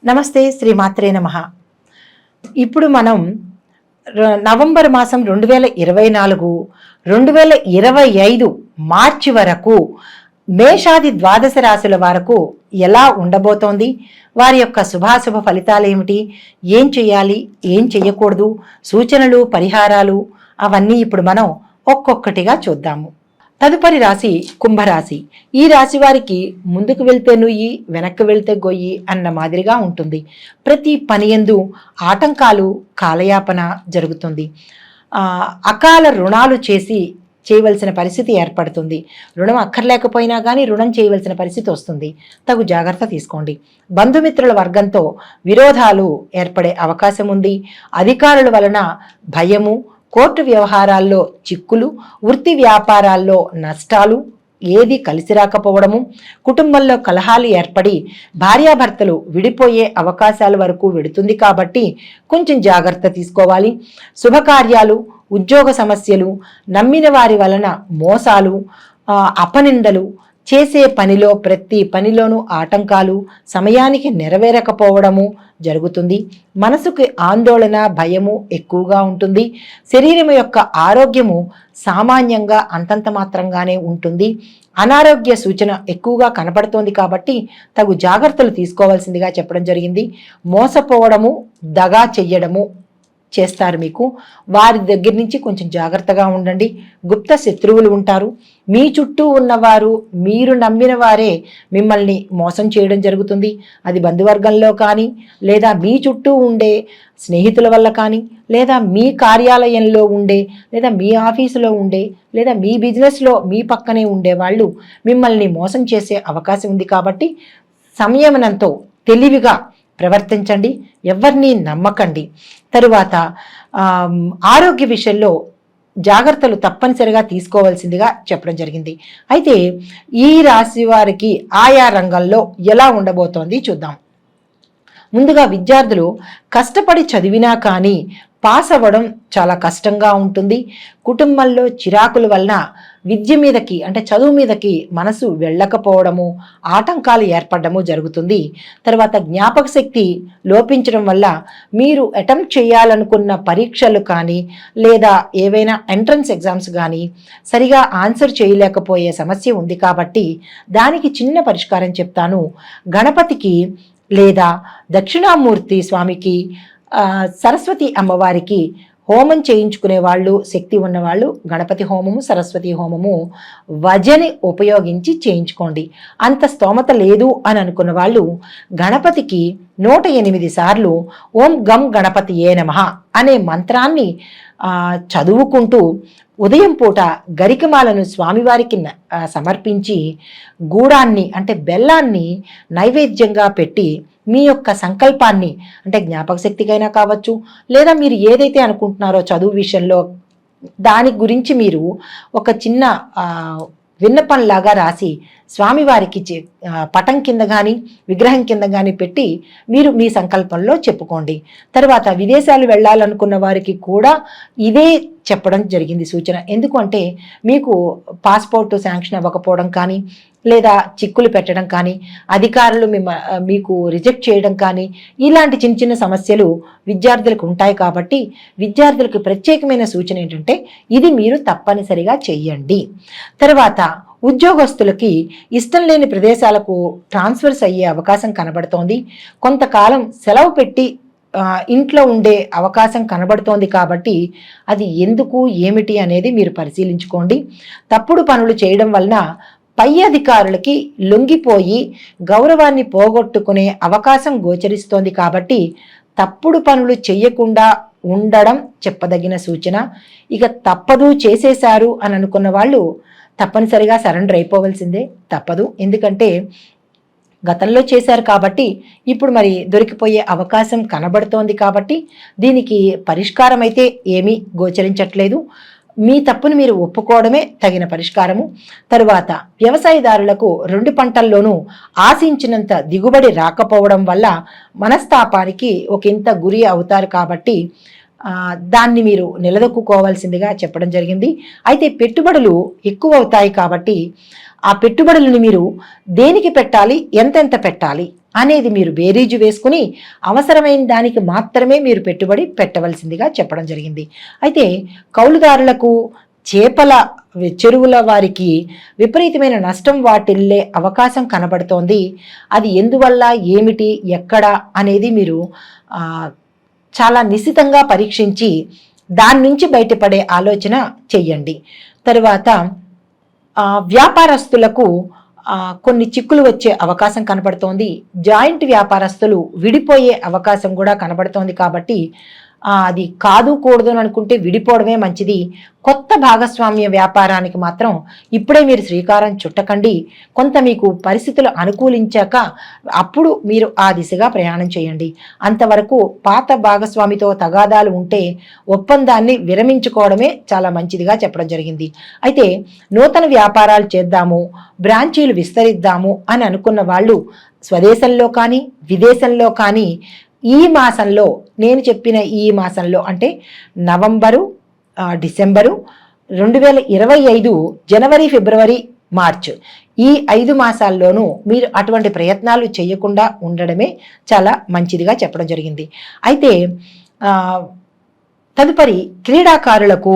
నమస్తే, శ్రీమాత్రే నమః. ఇప్పుడు మనం నవంబర్ మాసం 2024, 2025 మార్చి వరకు మేషాది ద్వాదశ రాశుల వరకు ఎలా ఉండబోతోంది, వారి యొక్క శుభాశుభ ఫలితాలు ఏమిటి, ఏం చేయాలి, ఏం చేయకూడదు, సూచనలు, పరిహారాలు అవన్నీ ఇప్పుడు మనం ఒక్కొక్కటిగా చూద్దాము. తదుపరి రాశి కుంభరాశి. ఈ రాశి వారికి ముందుకు వెళ్తే నుయ్యి, వెనక్కి వెళ్తే గొయ్యి అన్న మాదిరిగా ఉంటుంది. ప్రతి పని యందు ఆటంకాలు, కాలయాపన జరుగుతుంది. అకాల రుణాలు చేయవలసిన పరిస్థితి ఏర్పడుతుంది. రుణం అక్కర్లేకపోయినా కానీ రుణం చేయవలసిన పరిస్థితి వస్తుంది. తగు జాగ్రత్త తీసుకోండి. బంధుమిత్రుల వర్గంతో విరోధాలు ఏర్పడే అవకాశం ఉంది. అధికారుల వలన భయము, కోర్టు వ్యవహారాల్లో చిక్కులు, వృత్తి వ్యాపారాల్లో నష్టాలు, ఏది కలిసి రాకపోవడము, కుటుంబంలో కలహాలు ఏర్పడి భార్యాభర్తలు విడిపోయే అవకాశాల వరకు వెడుతుంది. కాబట్టి కొంచెం జాగ్రత్త తీసుకోవాలి. శుభకార్యాలు, ఉద్యోగ సమస్యలు, నమ్మిన వారి వలన మోసాలు, అపనిందలు, చేసే పనిలో ప్రతి పనిలోనూ ఆటంకాలు, సమయానికి నెరవేరకపోవడము జరుగుతుంది. మనసుకి ఆందోళన, భయము ఎక్కువగా ఉంటుంది. శరీరం యొక్క ఆరోగ్యము సామాన్యంగా అంతంత మాత్రంగానే ఉంటుంది. అనారోగ్య సూచన ఎక్కువగా కనపడుతోంది కాబట్టి తగు జాగ్రత్తలు తీసుకోవాల్సిందిగా చెప్పడం జరిగింది. మోసపోవడము, దగా చెయ్యడము చేస్తారు. మీకు వారి దగ్గర నుంచి కొంచెం జాగ్రత్తగా ఉండండి. గుప్త శత్రువులు ఉంటారు. మీ చుట్టూ ఉన్నవారు, మీరు నమ్మిన వారే మిమ్మల్ని మోసం చేయడం జరుగుతుంది. అది బంధువర్గంలో కానీ, లేదా మీ చుట్టూ ఉండే స్నేహితుల వల్ల కానీ, లేదా మీ కార్యాలయంలో ఉండే, లేదా మీ ఆఫీసులో ఉండే, లేదా మీ బిజినెస్లో మీ పక్కనే ఉండే వాళ్ళు మిమ్మల్ని మోసం చేసే అవకాశం ఉంది. కాబట్టి సంయమనంతో తెలివిగా ప్రవర్తించండి. ఎవరిని నమ్మకండి. తరువాత ఆరోగ్య విషయంలో జాగ్రత్తలు తప్పనిసరిగా తీసుకోవాల్సిందిగా చెప్పడం జరిగింది. అయితే ఈ రాశి వారికి ఆయా రంగంలో ఎలా ఉండబోతోంది చూద్దాం. ముందుగా విద్యార్థులు కష్టపడి చదివినా కానీ పాస్ అవ్వడం చాలా కష్టంగా ఉంటుంది. కుటుంబంలో చిరాకుల వలన విద్య మీదకి, అంటే చదువు మీదకి మనసు వెళ్ళకపోవడము, ఆటంకాలు ఏర్పడము జరుగుతుంది. తర్వాత జ్ఞాపక శక్తి లోపించడం వల్ల మీరు అటెంప్ట్ చేయాలనుకున్న పరీక్షలు కానీ, లేదా ఏవైనా ఎంట్రన్స్ ఎగ్జామ్స్ కానీ సరిగా ఆన్సర్ చేయలేకపోయే సమస్య ఉంది. కాబట్టి దానికి చిన్న పరిష్కారం చెప్తాను. గణపతికి లేదా దక్షిణామూర్తి స్వామికి, సరస్వతి అమ్మవారికి హోమం చేయించుకునే వాళ్ళు, శక్తి ఉన్నవాళ్ళు గణపతి హోమము, సరస్వతి హోమము వజని ఉపయోగించి చేయించుకోండి. అంత స్తోమత లేదు అని అనుకున్న వాళ్ళు గణపతికి 108 సార్లు ఓం గం గణపతియే నమః అనే మంత్రాన్ని చదువుకుంటూ ఉదయం పూట గరికమాలను స్వామివారికి సమర్పించి గూడాన్ని, అంటే బెల్లాన్ని నైవేద్యంగా పెట్టి మీ యొక్క సంకల్పాన్ని, అంటే జ్ఞాపక శక్తికైనా కావచ్చు, లేదా మీరు ఏదైతే అనుకుంటున్నారో చదువు విషయంలో దాని గురించి మీరు ఒక చిన్న విన్నపంలాగా రాసి స్వామివారికి పటం కింద కానీ విగ్రహం కింద కానీ పెట్టి మీరు మీ సంకల్పంలో చెప్పుకోండి. తర్వాత విదేశాలు వెళ్ళాలనుకున్న వారికి కూడా ఇదే చెప్పడం జరిగింది సూచన. ఎందుకంటే మీకు పాస్పోర్ట్ శాంక్షన్ అవ్వకపోవడం కానీ, లేదా చిక్కులు పెట్టడం కానీ, అధికారులు మీకు రిజెక్ట్ చేయడం కానీ, ఇలాంటి చిన్న చిన్న సమస్యలు విద్యార్థులకు ఉంటాయి. కాబట్టి విద్యార్థులకు ప్రత్యేకమైన సూచన ఏంటంటే ఇది మీరు తప్పనిసరిగా చెయ్యండి. తర్వాత ఉద్యోగస్తులకి ఇష్టం లేని ప్రదేశాలకు ట్రాన్స్ఫర్స్ అయ్యే అవకాశం కనబడుతోంది. కొంతకాలం సెలవు పెట్టి ఇంట్లో ఉండే అవకాశం కనబడుతోంది. కాబట్టి అది ఎందుకు, ఏమిటి అనేది మీరు పరిశీలించుకోండి. తప్పుడు పనులు చేయడం వలన పై అధికారులకి లొంగిపోయి గౌరవాన్ని పోగొట్టుకునే అవకాశం గోచరిస్తోంది. కాబట్టి తప్పుడు పనులు చేయకుండా ఉండడం చెప్పదగిన సూచన. ఇక తప్పదు, చేసేశారు అని అనుకున్న వాళ్ళు తప్పనిసరిగా సరెండర్ అయిపోవలసిందే, తప్పదు. ఎందుకంటే గతంలో చేశారు కాబట్టి ఇప్పుడు మరి దొరికిపోయే అవకాశం కనబడుతోంది. కాబట్టి దీనికి పరిష్కారం అయితే ఏమీ గోచరించట్లేదు. మీ తప్పును మీరు ఒప్పుకోవడమే తగిన పరిష్కారము. తరువాత వ్యవసాయదారులకు 2 పంటల్లోనూ ఆశించినంత దిగుబడి రాకపోవడం వల్ల మనస్తాపానికి ఒకంత గురి అవుతారు. కాబట్టి దాన్ని మీరు నిలదొక్కుకోవాల్సిందిగా చెప్పడం జరిగింది. అయితే పెట్టుబడులు ఎక్కువ అవుతాయి. కాబట్టి ఆ పెట్టుబడులను మీరు దేనికి పెట్టాలి, ఎంతెంత పెట్టాలి అనేది మీరు బేరీజు వేసుకుని అవసరమైన దానికి మాత్రమే మీరు పెట్టుబడి పెట్టవలసిందిగా చెప్పడం జరిగింది. అయితే కౌలుదారులకు, చేపల చెరువుల వారికి విపరీతమైన నష్టం వాటిల్లే అవకాశం కనబడుతోంది. అది ఎందువల్ల, ఏమిటి, ఎక్కడ అనేది మీరు చాలా నిశితంగా పరీక్షించి దాని నుంచి బయటపడే ఆలోచన చెయ్యండి. తరువాత వ్యాపారస్తులకు కొన్ని చిక్కులు వచ్చే అవకాశం కనబడుతోంది. జాయింట్ వ్యాపారస్తులు విడిపోయే అవకాశం కూడా కనబడుతోంది. కాబట్టి అది కాదు కూడదు అని అనుకుంటే విడిపోవడమే మంచిది. కొత్త భాగస్వామ్య వ్యాపారానికి మాత్రం ఇప్పుడే మీరు శ్రీకారం చుట్టకండి. కొంత మీకు పరిస్థితులు అనుకూలించాక అప్పుడు మీరు ఆ దిశగా ప్రయాణం చేయండి. అంతవరకు పాత భాగస్వామితో తగాదాలు ఉంటే ఒప్పందాన్ని విరమించుకోవడమే చాలా మంచిదిగా చెప్పడం జరిగింది. అయితే నూతన వ్యాపారాలు చేద్దాము, బ్రాంచీలు విస్తరిద్దాము అని అనుకున్న వాళ్ళు స్వదేశంలో కానీ విదేశంలో కానీ ఈ మాసంలో, నేను చెప్పిన ఈ మాసంలో అంటే నవంబరు, డిసెంబరు, 2025 జనవరి, ఫిబ్రవరి, మార్చ్ ఈ 5 మాసాల్లోనూ మీరు అటువంటి ప్రయత్నాలు చేయకుండా ఉండడమే చాలా మంచిదిగా చెప్పడం జరిగింది. అయితే తదుపరి క్రీడాకారులకు,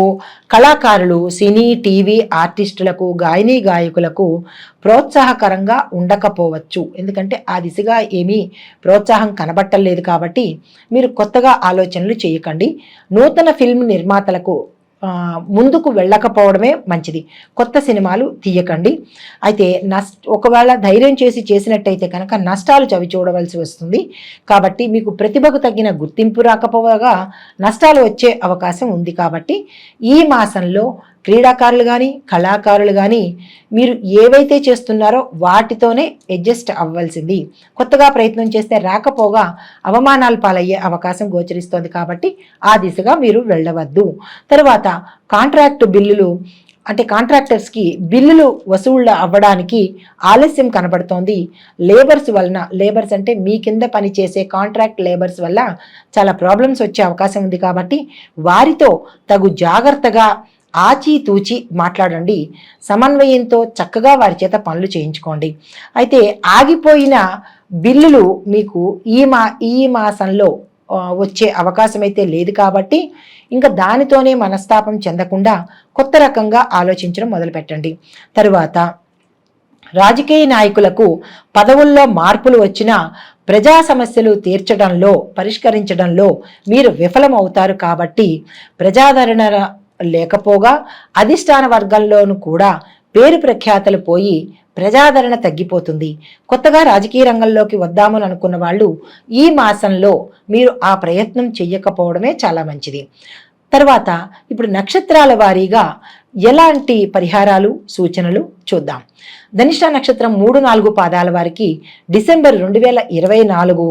కళాకారులు, సినీ, టీవీ ఆర్టిస్టులకు, గాయనీ గాయకులకు ప్రోత్సాహకరంగా ఉండకపోవచ్చు. ఎందుకంటే ఆ దిశగా ఏమీ ప్రోత్సాహం కనబట్టలేదు. కాబట్టి మీరు కొత్తగా ఆలోచనలు చేయకండి. నూతన ఫిల్మ్ నిర్మాతలకు ముందుకు వెళ్ళకపోవడమే మంచిది. కొత్త సినిమాలు తీయకండి. అయితే ఒకవేళ ధైర్యం చేసినట్టయితే కనుక నష్టాలు చవి చూడవలసి వస్తుంది. కాబట్టి మీకు ప్రతిభకు తగ్గిన గుర్తింపు రాకపోగా నష్టాలు వచ్చే అవకాశం ఉంది. కాబట్టి ఈ మాసంలో క్రీడాకారులు కానీ, కళాకారులు కానీ మీరు ఏవైతే చేస్తున్నారో వాటితోనే అడ్జస్ట్ అవ్వాల్సింది. కొత్తగా ప్రయత్నం చేస్తే రాకపోగా అవమానాలు పాలయ్యే అవకాశం గోచరిస్తోంది. కాబట్టి ఆ దిశగా మీరు వెళ్ళవద్దు. తర్వాత కాంట్రాక్ట్ బిల్లులు అంటే కాంట్రాక్టర్స్కి బిల్లులు వసూళ్లు అవ్వడానికి ఆలస్యం కనబడుతోంది. లేబర్స్ వలన, లేబర్స్ అంటే మీ కింద పనిచేసే కాంట్రాక్ట్ లేబర్స్ వల్ల చాలా ప్రాబ్లమ్స్ వచ్చే అవకాశం ఉంది. కాబట్టి వారితో తగు జాగ్రత్తగా ఆచితూచి మాట్లాడండి. సమన్వయంతో చక్కగా వారి చేత పనులు చేయించుకోండి. అయితే ఆగిపోయిన బిల్లులు మీకు ఈ మాసంలో వచ్చే అవకాశం అయితే లేదు. కాబట్టి ఇంకా దానితోనే మనస్తాపం చెందకుండా కొత్త రకంగా ఆలోచించడం మొదలుపెట్టండి. తరువాత రాజకీయ నాయకులకు పదవుల్లో మార్పులు వచ్చినా ప్రజా సమస్యలు తీర్చడంలో, పరిష్కరించడంలో మీరు విఫలమవుతారు. కాబట్టి ప్రజాదరణ లేకపోగా అధిష్టాన వర్గంలోనూ కూడా పేరు ప్రఖ్యాతలు పోయి ప్రజాదరణ తగ్గిపోతుంది. కొత్తగా రాజకీయ రంగంలోకి వద్దామని అనుకున్న వాళ్ళు ఈ మాసంలో మీరు ఆ ప్రయత్నం చెయ్యకపోవడమే చాలా మంచిది. తర్వాత ఇప్పుడు నక్షత్రాల వారీగా ఎలాంటి పరిహారాలు, సూచనలు చూద్దాం. ధనిష్ట నక్షత్రం 3-4 పాదాల వారికి డిసెంబర్ 2024,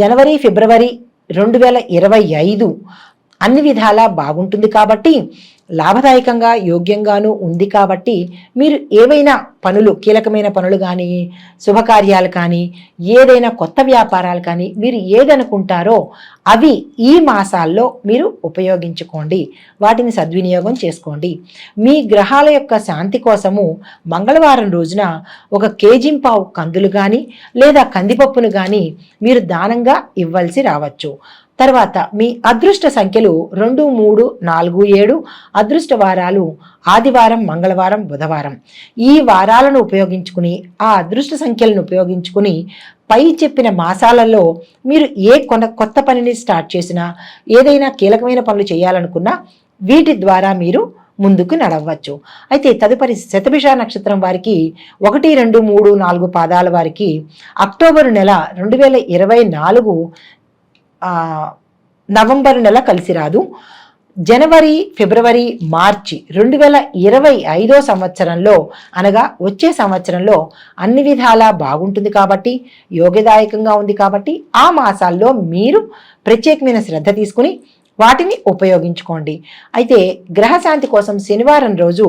జనవరి, ఫిబ్రవరి 2025 అన్ని విధాలా బాగుంటుంది. కాబట్టి లాభదాయకంగా, యోగ్యంగానూ ఉంది. కాబట్టి మీరు ఏవైనా పనులు, కీలకమైన పనులు కానీ, శుభకార్యాలు కానీ, ఏదైనా కొత్త వ్యాపారాలు కానీ మీరు ఏదనుకుంటారో అవి ఈ మాసాల్లో మీరు ఉపయోగించుకోండి. వాటిని సద్వినియోగం చేసుకోండి. మీ గ్రహాల యొక్క శాంతి కోసము మంగళవారం రోజున 1 కేజీంపావు కందులు కానీ లేదా కందిపప్పును కానీ మీరు దానంగా ఇవ్వాల్సి రావచ్చు. తర్వాత మీ అదృష్ట సంఖ్యలు 2, 3, 4, 7. అదృష్ట వారాలు ఆదివారం, మంగళవారం, బుధవారం. ఈ వారాలను ఉపయోగించుకుని, ఆ అదృష్ట సంఖ్యలను ఉపయోగించుకుని పై చెప్పిన మాసాలలో మీరు కొత్త పనిని స్టార్ట్ చేసినా, ఏదైనా కీలకమైన పనులు చేయాలనుకున్నా వీటి ద్వారా మీరు ముందుకు నడవచ్చు. అయితే తదుపరి శతభిష నక్షత్రం వారికి 1, 2, 3, 4 పాదాల వారికి అక్టోబరు నెల 2024 నవంబర్ నెల కలిసి రాదు. జనవరి, ఫిబ్రవరి, మార్చి 2025 సంవత్సరంలో అనగా వచ్చే సంవత్సరంలో అన్ని విధాలా బాగుంటుంది. కాబట్టి యోగదాయకంగా ఉంది. కాబట్టి ఆ మాసాల్లో మీరు ప్రత్యేకమైన శ్రద్ధ తీసుకుని వాటిని ఉపయోగించుకోండి. అయితే గ్రహశాంతి కోసం శనివారం రోజు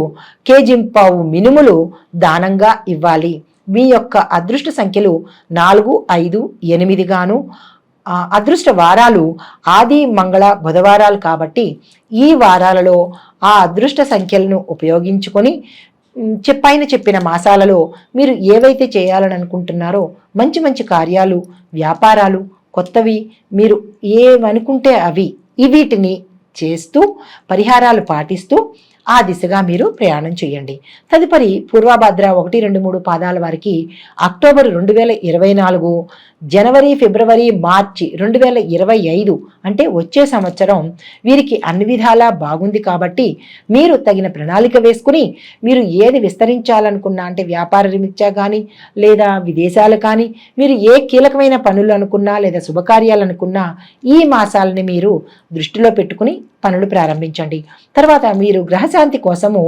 కేజింపావు మినుములు దానంగా ఇవ్వాలి. మీ యొక్క అదృష్ట సంఖ్యలు 4, 5, 8 గాను, అదృష్ట వారాలు ఆది, మంగళ, బుధవారాలు. కాబట్టి ఈ వారాలలో ఆ అదృష్ట సంఖ్యలను ఉపయోగించుకొని పైన చెప్పిన మాసాలలో మీరు ఏవైతే చేయాలని అనుకుంటున్నారో మంచి మంచి కార్యాలు, వ్యాపారాలు, కొత్తవి మీరు ఏమనుకుంటే అవి వీటిని చేస్తూ పరిహారాలు పాటిస్తూ ఆ దిశగా మీరు ప్రయాణం చేయండి. తదుపరి పూర్వభద్ర 1, 2, 3 పాదాల వారికి అక్టోబర్ 2024, జనవరి, ఫిబ్రవరి, మార్చి 2025 అంటే వచ్చే సంవత్సరం వీరికి అన్ని విధాలా బాగుంది. కాబట్టి మీరు తగిన ప్రణాళిక వేసుకుని మీరు ఏది విస్తరించాలనుకున్నా, అంటే వ్యాపార రీత్యా కానీ లేదా విదేశాలు కానీ, మీరు ఏ కీలకమైన పనులు అనుకున్నా లేదా శుభకార్యాలు అనుకున్నా ఈ మాసాలని మీరు దృష్టిలో పెట్టుకుని పనులు ప్రారంభించండి. తర్వాత మీరు గ్రహశాంతి కోసము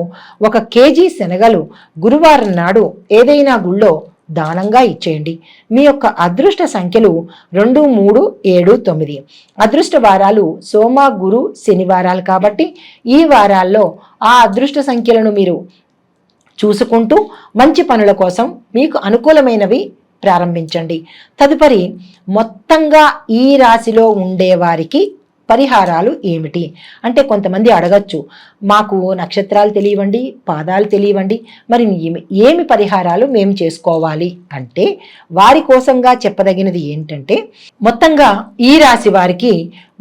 1 కేజీ శనగలు గురువారం నాడు ఏదైనా గుళ్ళో దానంగా ఇచ్చేయండి. మీ యొక్క అదృష్ట సంఖ్యలు 2, 3, 7, 9. అదృష్ట వారాలు సోమ, గురు, శనివారాలు కాబట్టి ఈ వారాల్లో ఆ అదృష్ట సంఖ్యలను మీరు చూసుకుంటూ మంచి పనుల కోసం మీకు అనుకూలమైనవి ప్రారంభించండి. తదుపరి మొత్తంగా ఈ రాశిలో ఉండేవారికి పరిహారాలు ఏమిటి అంటే, కొంతమంది అడగచ్చు, మాకు నక్షత్రాలు తెలియవండి, పాదాలు తెలియవండి, మరి ఏమి పరిహారాలు మేము చేసుకోవాలి అంటే, వారి కోసంగా చెప్పదగినది ఏంటంటే, మొత్తంగా ఈ రాశి వారికి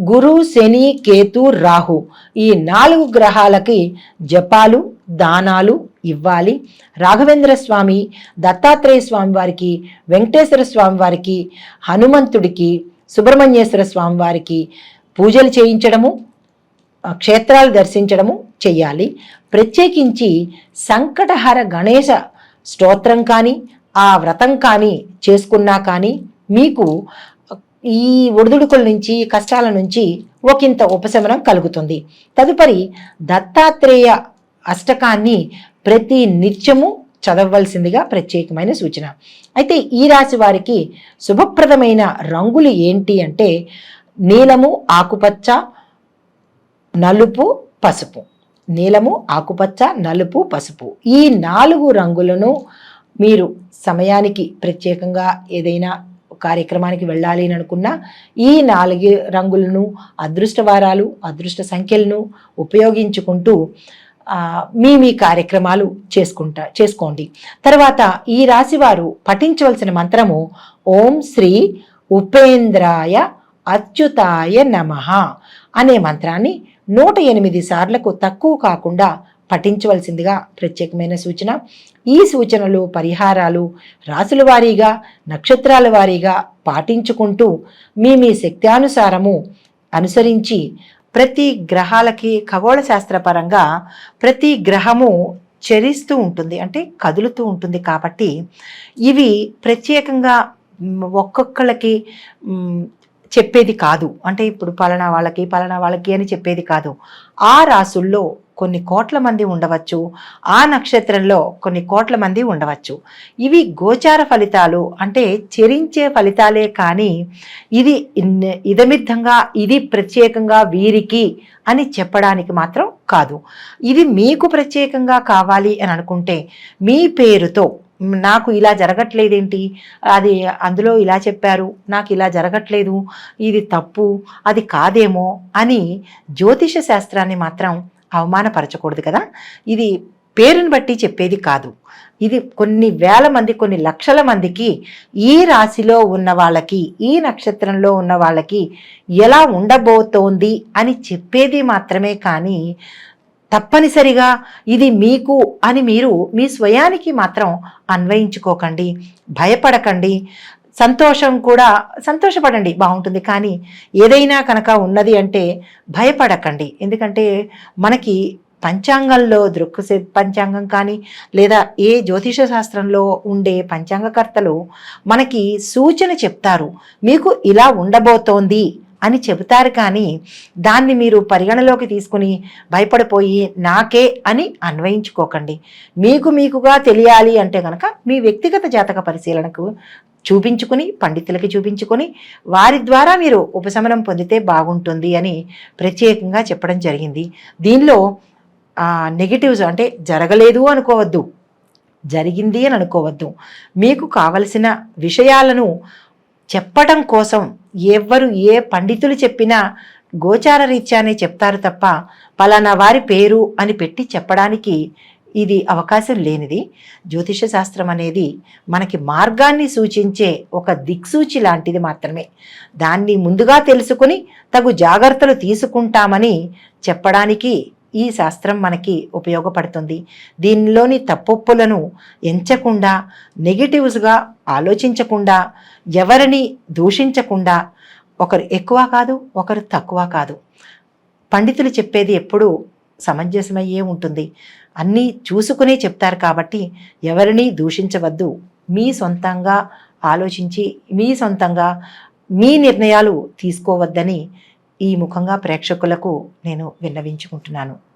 గురు, శని, కేతు, రాహు ఈ 4 గ్రహాలకి జపాలు, దానాలు ఇవ్వాలి. రాఘవేంద్ర స్వామి, దత్తాత్రేయ స్వామి వారికి, వెంకటేశ్వర స్వామి వారికి, హనుమంతుడికి, సుబ్రహ్మణ్యేశ్వర స్వామి వారికి పూజలు చేయించడము, క్షేత్రాలు దర్శించడము చెయ్యాలి. ప్రత్యేకించి సంకటహర గణేశ స్తోత్రం కానీ ఆ వ్రతం కానీ చేసుకున్నా కానీ మీకు ఈ ఒడిదుడుకుల నుంచి, కష్టాల నుంచి ఒకంత ఉపశమనం కలుగుతుంది. తదుపరి దత్తాత్రేయ అష్టకాన్ని ప్రతి నిత్యము చదవవలసిందిగా ప్రత్యేకమైన సూచన. అయితే ఈ రాశి వారికి శుభప్రదమైన రంగులు ఏంటి అంటే, నీలము, ఆకుపచ్చ, నలుపు, పసుపు. నీలము, ఆకుపచ్చ, నలుపు, పసుపు ఈ 4 రంగులను మీరు సమయానికి ప్రత్యేకంగా ఏదైనా కార్యక్రమానికి వెళ్ళాలి అని అనుకున్నా ఈ 4 రంగులను, అదృష్ట వారాలు, అదృష్ట సంఖ్యలను ఉపయోగించుకుంటూ మీ కార్యక్రమాలు చేసుకోండి. తర్వాత ఈ రాశి వారు పఠించవలసిన మంత్రము ఓం శ్రీ ఉపేంద్రాయ అచ్యుతాయ నమః అనే మంత్రాన్ని 108 సార్లకు తక్కువ కాకుండా పఠించవలసిందిగా ప్రత్యేకమైన సూచన. ఈ సూచనలు, పరిహారాలు రాసుల వారీగా, నక్షత్రాల వారీగా పాటించుకుంటూ మీ శక్త్యానుసారము అనుసరించి ప్రతి గ్రహాలకి ఖగోళ శాస్త్రపరంగా ప్రతి గ్రహము చరిస్తూ ఉంటుంది, అంటే కదులుతూ ఉంటుంది. కాబట్టి ఇవి ప్రత్యేకంగా ఒక్కొక్కళ్ళకి చెప్పేది కాదు. అంటే ఇప్పుడు పలానా వాళ్ళకి అని చెప్పేది కాదు. ఆ రాసుల్లో కొన్ని కోట్ల మంది ఉండవచ్చు, ఆ నక్షత్రంలో కొన్ని కోట్ల మంది ఉండవచ్చు. ఇవి గోచార ఫలితాలు, అంటే చెరించే ఫలితాలే కానీ ఇది ఇదమిద్ధంగా ఇది ప్రత్యేకంగా వీరికి అని చెప్పడానికి మాత్రం కాదు. ఇది మీకు ప్రత్యేకంగా కావాలి అని అనుకుంటే మీ పేరుతో, నాకు ఇలా జరగట్లేదేంటి, అది అందులో ఇలా చెప్పారు, నాకు ఇలా జరగట్లేదు, ఇది తప్పు, అది కాదేమో అని జ్యోతిష శాస్త్రాన్ని మాత్రం అవమానపరచకూడదు కదా. ఇది పేరుని బట్టి చెప్పేది కాదు. ఇది కొన్ని వేల మంది, కొన్ని లక్షల మందికి ఈ రాశిలో ఉన్న వాళ్ళకి, ఈ నక్షత్రంలో ఉన్న వాళ్ళకి ఎలా ఉండబోతోంది అని చెప్పేది మాత్రమే కానీ తప్పనిసరిగా ఇది మీకు అని మీరు మీ స్వయానికి మాత్రం అన్వయించుకోకండి, భయపడకండి. సంతోషపడండి, బాగుంటుంది. కానీ ఏదైనా కనుక ఉన్నది అంటే భయపడకండి. ఎందుకంటే మనకి పంచాంగంలో పంచాంగం కానీ లేదా ఏ జ్యోతిష శాస్త్రంలో ఉండే పంచాంగకర్తలు మనకి సూచన చెప్తారు, మీకు ఇలా ఉండబోతోంది అని చెబుతారు. కానీ దాన్ని మీరు పరిగణలోకి తీసుకుని భయపడిపోయి నాకే అని అన్వయించుకోకండి. మీకుగా తెలియాలి అంటే కనుక మీ వ్యక్తిగత జాతక పరిశీలనకు చూపించుకుని, పండితులకి చూపించుకొని వారి ద్వారా మీరు ఉపశమనం పొందితే బాగుంటుంది అని ప్రత్యేకంగా చెప్పడం జరిగింది. దీనిలో నెగిటివ్స్ అంటే జరగలేదు అనుకోవద్దు, జరిగింది అని అనుకోవద్దు. మీకు కావలసిన విషయాలను చెప్పడం కోసం ఎవరు ఏ పండితులు చెప్పినా గోచార రీత్యానే చెప్తారు తప్ప పలానా వారి పేరు అని పెట్టి చెప్పడానికి ఇది అవకాశం లేనిది. జ్యోతిష శాస్త్రం అనేది మనకి మార్గాన్ని సూచించే ఒక దిక్సూచి లాంటిది మాత్రమే. దాన్ని ముందుగా తెలుసుకుని తగు జాగ్రత్తలు తీసుకుంటామని చెప్పడానికి ఈ శాస్త్రం మనకి ఉపయోగపడుతుంది. దీనిలోని తప్పొప్పులను ఎంచకుండా, నెగిటివ్స్గా ఆలోచించకుండా, ఎవరిని దూషించకుండా, ఒకరు ఎక్కువ కాదు, ఒకరు తక్కువ కాదు. పండితులు చెప్పేది ఎప్పుడూ సమంజసమయ్యే ఉంటుంది. అన్నీ చూసుకునే చెప్తారు కాబట్టి ఎవరిని దూషించవద్దు. మీ సొంతంగా ఆలోచించి మీ సొంతంగా మీ నిర్ణయాలు తీసుకోవద్దని ఈ ముఖంగా ప్రేక్షకులకు నేను విన్నవించుకుంటున్నాను.